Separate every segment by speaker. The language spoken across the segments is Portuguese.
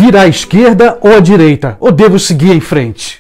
Speaker 1: Virar à esquerda ou à direita? Ou devo seguir em frente?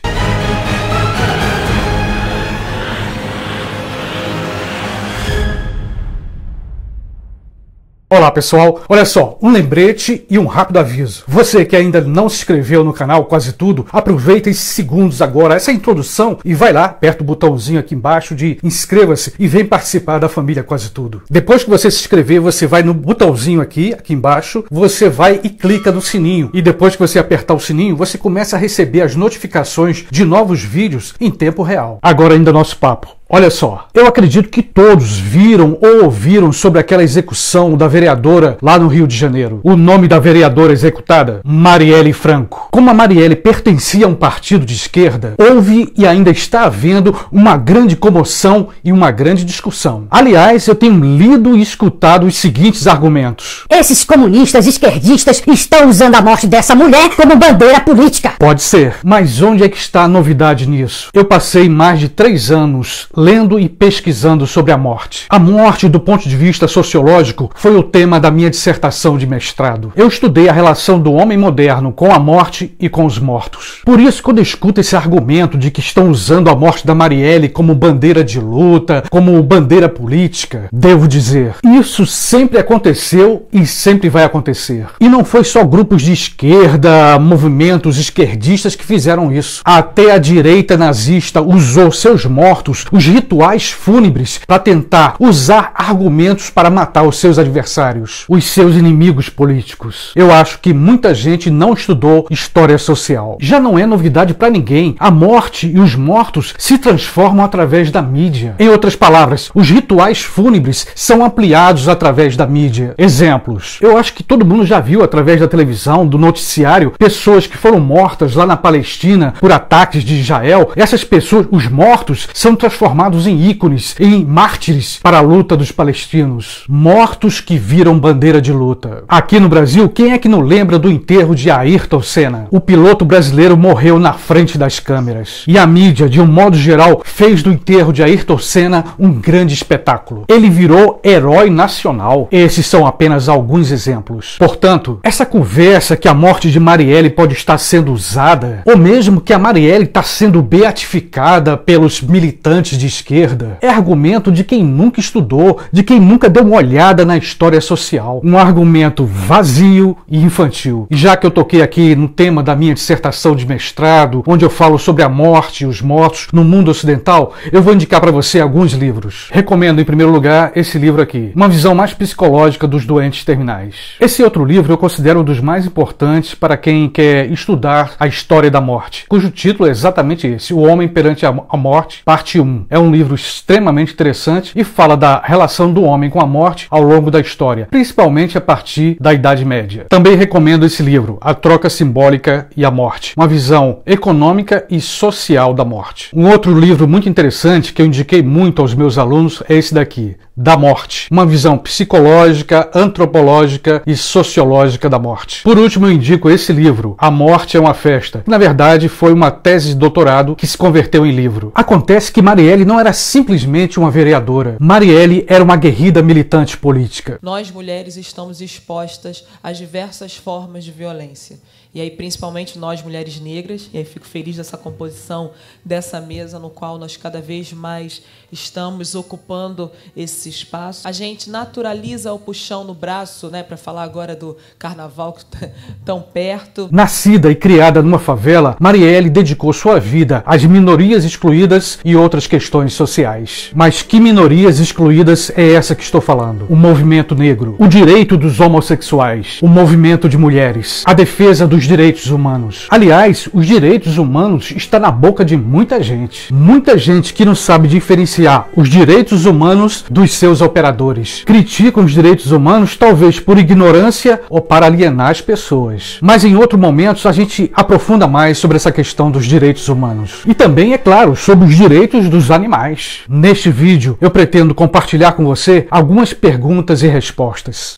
Speaker 1: Olá pessoal, olha só, um lembrete e um rápido aviso. Você que ainda não se inscreveu no canal Quase Tudo, aproveita esses segundos agora, essa introdução, e vai lá, aperta o botãozinho aqui embaixo de inscreva-se e vem participar da família Quase Tudo. Depois que você se inscrever, você vai no botãozinho aqui embaixo, você vai e clica no sininho. E depois que você apertar o sininho, você começa a receber as notificações de novos vídeos em tempo real. Agora ainda nosso papo. Olha só, eu acredito que todos viram ou ouviram sobre aquela execução da vereadora lá no Rio de Janeiro. O nome da vereadora executada? Marielle Franco. Como a Marielle pertencia a um partido de esquerda, houve e ainda está havendo uma grande comoção e uma grande discussão. Aliás, eu tenho lido e escutado os seguintes argumentos.
Speaker 2: Esses comunistas esquerdistas estão usando a morte dessa mulher como bandeira política.
Speaker 1: Pode ser, mas onde é que está a novidade nisso? Eu passei mais de 3 anos lendo e pesquisando sobre a morte. A morte, do ponto de vista sociológico, foi o tema da minha dissertação de mestrado. Eu estudei a relação do homem moderno com a morte e com os mortos. Por isso, quando eu escuto esse argumento de que estão usando a morte da Marielle como bandeira de luta, como bandeira política, devo dizer, isso sempre aconteceu e sempre vai acontecer. E não foi só grupos de esquerda, movimentos esquerdistas que fizeram isso. Até a direita nazista usou seus mortos, os rituais fúnebres, para tentar usar argumentos para matar os seus adversários, os seus inimigos políticos. Eu acho que muita gente não estudou história social. Já não é novidade para ninguém. A morte e os mortos se transformam através da mídia. Em outras palavras, os rituais fúnebres são ampliados através da mídia. Exemplos. Eu acho que todo mundo já viu através da televisão, do noticiário, pessoas que foram mortas lá na Palestina por ataques de Israel. Essas pessoas, os mortos, são transformados em ícones, em mártires para a luta dos palestinos. Mortos que viram bandeira de luta. Aqui no Brasil, quem é que não lembra do enterro de Ayrton Senna? O piloto brasileiro morreu na frente das câmeras. E a mídia, de um modo geral, fez do enterro de Ayrton Senna um grande espetáculo. Ele virou herói nacional. Esses são apenas alguns exemplos. Portanto, essa conversa que a morte de Marielle pode estar sendo usada, ou mesmo que a Marielle está sendo beatificada pelos militantes de esquerda, é argumento de quem nunca estudou, de quem nunca deu uma olhada na história social. Um argumento vazio e infantil. E já que eu toquei aqui no tema da minha dissertação de mestrado, onde eu falo sobre a morte e os mortos no mundo ocidental, eu vou indicar para você alguns livros. Recomendo, em primeiro lugar, esse livro aqui, Uma Visão Mais Psicológica dos Doentes Terminais. Esse outro livro eu considero um dos mais importantes para quem quer estudar a história da morte, cujo título é exatamente esse, O Homem Perante a Morte, parte 1. É um livro extremamente interessante e fala da relação do homem com a morte ao longo da história, principalmente a partir da Idade Média. Também recomendo esse livro, A Troca Simbólica e a Morte, uma visão econômica e social da morte. Um outro livro muito interessante que eu indiquei muito aos meus alunos é esse daqui, Da Morte, uma visão psicológica, antropológica e sociológica da morte. Por último, eu indico esse livro, A Morte é uma Festa, que na verdade foi uma tese de doutorado que se converteu em livro. Acontece que Marielle não era simplesmente uma vereadora. Marielle era uma aguerrida militante política.
Speaker 3: Nós, mulheres, estamos expostas a diversas formas de violência. E aí, principalmente nós, mulheres negras, e aí fico feliz dessa composição dessa mesa no qual nós cada vez mais estamos ocupando esse espaço. A gente naturaliza o puxão no braço, né, para falar agora do carnaval que está tão perto.
Speaker 1: Nascida e criada numa favela, Marielle dedicou sua vida às minorias excluídas e outras questões sociais. Mas que minorias excluídas é essa que estou falando? O movimento negro, o direito dos homossexuais, o movimento de mulheres, a defesa dos direitos humanos. Aliás, os direitos humanos estão na boca de muita gente. Muita gente que não sabe diferenciar os direitos humanos dos seus operadores. Criticam os direitos humanos talvez por ignorância ou para alienar as pessoas. Mas em outros momentos a gente aprofunda mais sobre essa questão dos direitos humanos. E também, é claro, sobre os direitos dos animais. Neste vídeo eu pretendo compartilhar com você algumas perguntas e respostas.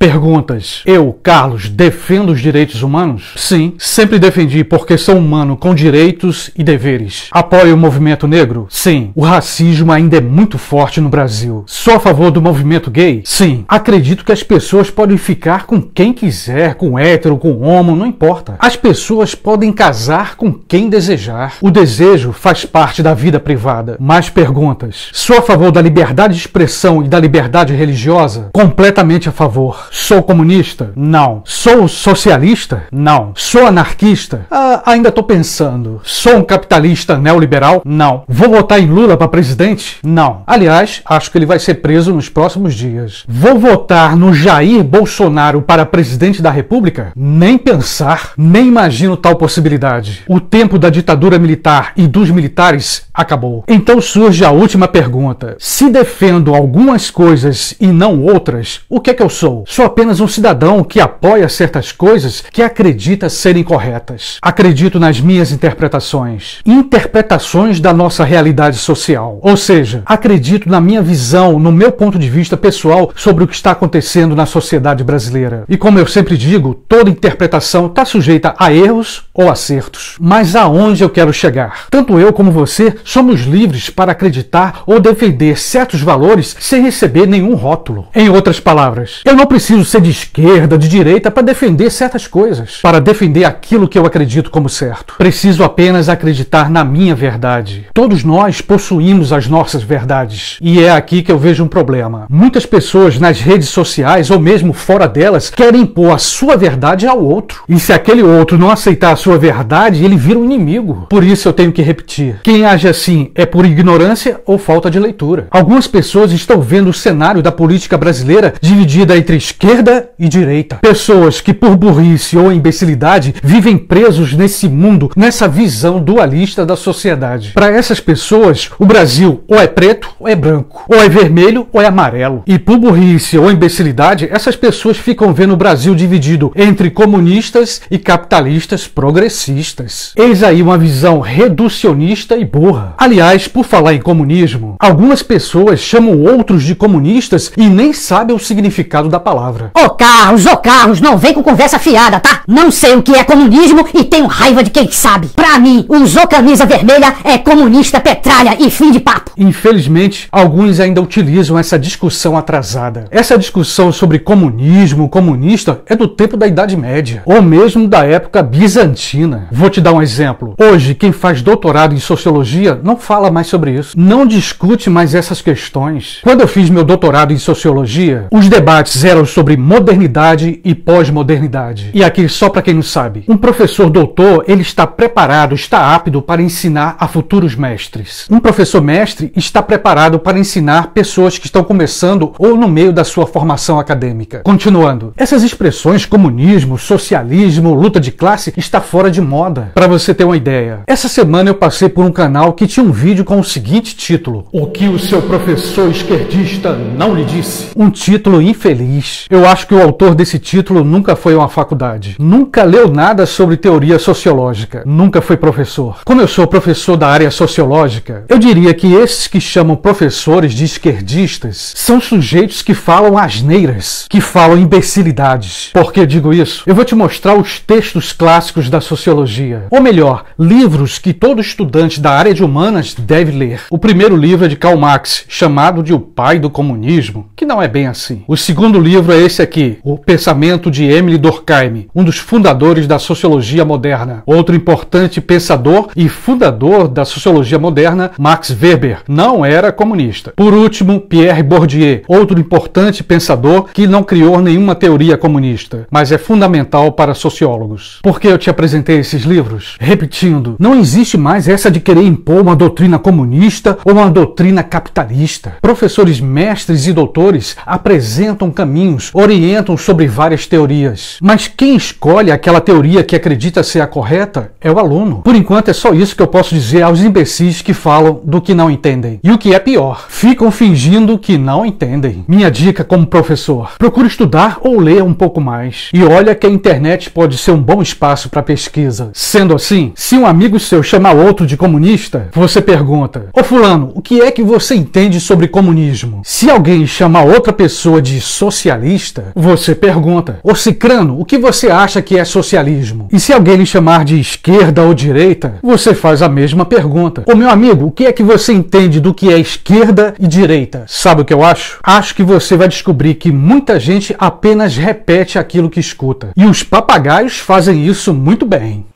Speaker 1: Perguntas. Eu, Carlos, defendo os direitos humanos? Sim, sempre defendi porque sou humano com direitos e deveres. Apoio o movimento negro? Sim. O racismo ainda é muito forte no Brasil. Sou a favor do movimento gay? Sim. Acredito que as pessoas podem ficar com quem quiser, com hétero, com homo, não importa. As pessoas podem casar com quem desejar. O desejo faz parte da vida privada. Mais perguntas. Sou a favor da liberdade de expressão e da liberdade religiosa? Completamente a favor. Sou comunista? Não. Sou socialista? Não. Sou anarquista? Ainda tô pensando. Sou um capitalista neoliberal? Não. Vou votar em Lula para presidente? Não. Aliás, acho que ele vai ser preso nos próximos dias. Vou votar no Jair Bolsonaro para presidente da República? Nem pensar. Nem imagino tal possibilidade. O tempo da ditadura militar e dos militares acabou. Então surge a última pergunta. Se defendo algumas coisas e não outras, o que é que eu sou? Sou apenas um cidadão que apoia certas coisas que acredita serem corretas. Acredito nas minhas interpretações. Interpretações da nossa realidade social. Ou seja, acredito na minha visão, no meu ponto de vista pessoal sobre o que está acontecendo na sociedade brasileira. E como eu sempre digo, toda interpretação está sujeita a erros ou acertos. Mas aonde eu quero chegar? Tanto eu como você somos livres para acreditar ou defender certos valores sem receber nenhum rótulo. Em outras palavras, eu não preciso ser de esquerda, de direita para defender certas coisas, para defender aquilo que eu acredito como certo. Preciso apenas acreditar na minha verdade. Todos nós possuímos as nossas verdades. E é aqui que eu vejo um problema. Muitas pessoas nas redes sociais ou mesmo fora delas querem impor a sua verdade ao outro. E se aquele outro não aceitar a sua verdade, ele vira um inimigo. Por isso eu tenho que repetir. Quem age assim é por ignorância ou falta de leitura. Algumas pessoas estão vendo o cenário da política brasileira dividida entre esquerda e direita. Pessoas que por burrice ou imbecilidade vivem presos nesse mundo, nessa visão dualista da sociedade. Para essas pessoas, o Brasil ou é preto ou é branco, ou é vermelho ou é amarelo. E por burrice ou imbecilidade, essas pessoas ficam vendo o Brasil dividido entre comunistas e capitalistas progressistas. Eis aí uma visão reducionista e burra. Aliás, por falar em comunismo, algumas pessoas chamam outros de comunistas e nem sabem o significado da palavra.
Speaker 2: Ô Carlos, não vem com conversa fiada, tá? Não sei o que é comunismo e tenho raiva de quem sabe. Pra mim, usou camisa vermelha é comunista, petralha e fim de papo.
Speaker 1: Infelizmente, alguns ainda utilizam essa discussão atrasada. Essa discussão sobre comunismo, comunista, é do tempo da Idade Média, ou mesmo da época bizantina. Vou te dar um exemplo. Hoje, quem faz doutorado em sociologia não fala mais sobre isso. Não discute mais essas questões. Quando eu fiz meu doutorado em sociologia, os debates eram sobre modernidade e pós-modernidade. E aqui, só para quem não sabe, um professor doutor, ele está preparado, está apto para ensinar a futuros mestres. Um professor mestre está preparado para ensinar pessoas que estão começando ou no meio da sua formação acadêmica. Continuando, essas expressões comunismo, socialismo, luta de classe está fora de moda. Para você ter uma ideia, essa semana eu passei por um canal que tinha um vídeo com o seguinte título: O que o seu professor esquerdista não lhe disse? Um título infeliz. Eu acho que o autor desse título nunca foi a uma faculdade, nunca leu nada sobre teoria sociológica, nunca foi professor. Como eu sou professor da área sociológica, eu diria que esses que chamam professores de esquerdistas são sujeitos que falam asneiras, que falam imbecilidades. Por que digo isso? Eu vou te mostrar os textos clássicos da sociologia, ou melhor, livros que todo estudante da área de humanas deve ler. O primeiro livro é de Karl Marx, chamado de O Pai do Comunismo, que não é bem assim. O segundo livro é esse aqui, O Pensamento de Emile Durkheim, um dos fundadores da sociologia moderna. Outro importante pensador e fundador da sociologia moderna, Max Weber, não era comunista. Por último, Pierre Bourdieu, outro importante pensador que não criou nenhuma teoria comunista, mas é fundamental para sociólogos. Por que eu te apresentei esses livros? Repetindo, não existe mais essa de querer impor uma doutrina comunista ou uma doutrina capitalista. Professores, mestres e doutores apresentam caminhos, orientam sobre várias teorias, mas quem escolhe aquela teoria que acredita ser a correta é o aluno. Por enquanto é só isso que eu posso dizer aos imbecis que falam do que não entendem. E o que é pior, ficam fingindo que não entendem. Minha dica como professor: procure estudar ou ler um pouco mais. E olha que a internet pode ser um bom espaço para pesquisa. Sendo assim, se um amigo seu chamar outro de comunista, você pergunta: ô fulano, o que é que você entende sobre comunismo? Se alguém chama outra pessoa de socialista, você pergunta: ô cicrano, o que você acha que é socialismo? E se alguém lhe chamar de esquerda ou direita, você faz a mesma pergunta: ô meu amigo, o que é que você entende do que é esquerda e direita? Sabe o que eu acho? Acho que você vai descobrir que muita gente apenas repete aquilo que escuta. E os papagaios fazem isso muito bem.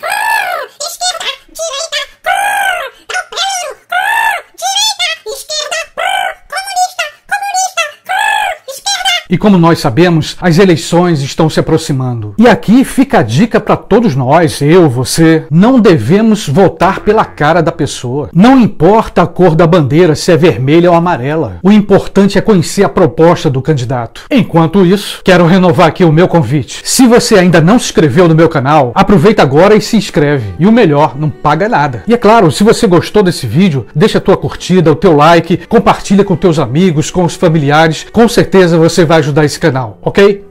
Speaker 1: E como nós sabemos, as eleições estão se aproximando. E aqui fica a dica para todos nós, eu, você, não devemos votar pela cara da pessoa. Não importa a cor da bandeira, se é vermelha ou amarela. O importante é conhecer a proposta do candidato. Enquanto isso, quero renovar aqui o meu convite. Se você ainda não se inscreveu no meu canal, aproveita agora e se inscreve. E o melhor, não paga nada. E é claro, se você gostou desse vídeo, deixa a tua curtida, o teu like, compartilha com teus amigos, com os familiares. Com certeza você vai ajudar esse canal, ok?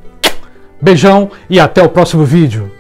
Speaker 1: Beijão e até o próximo vídeo.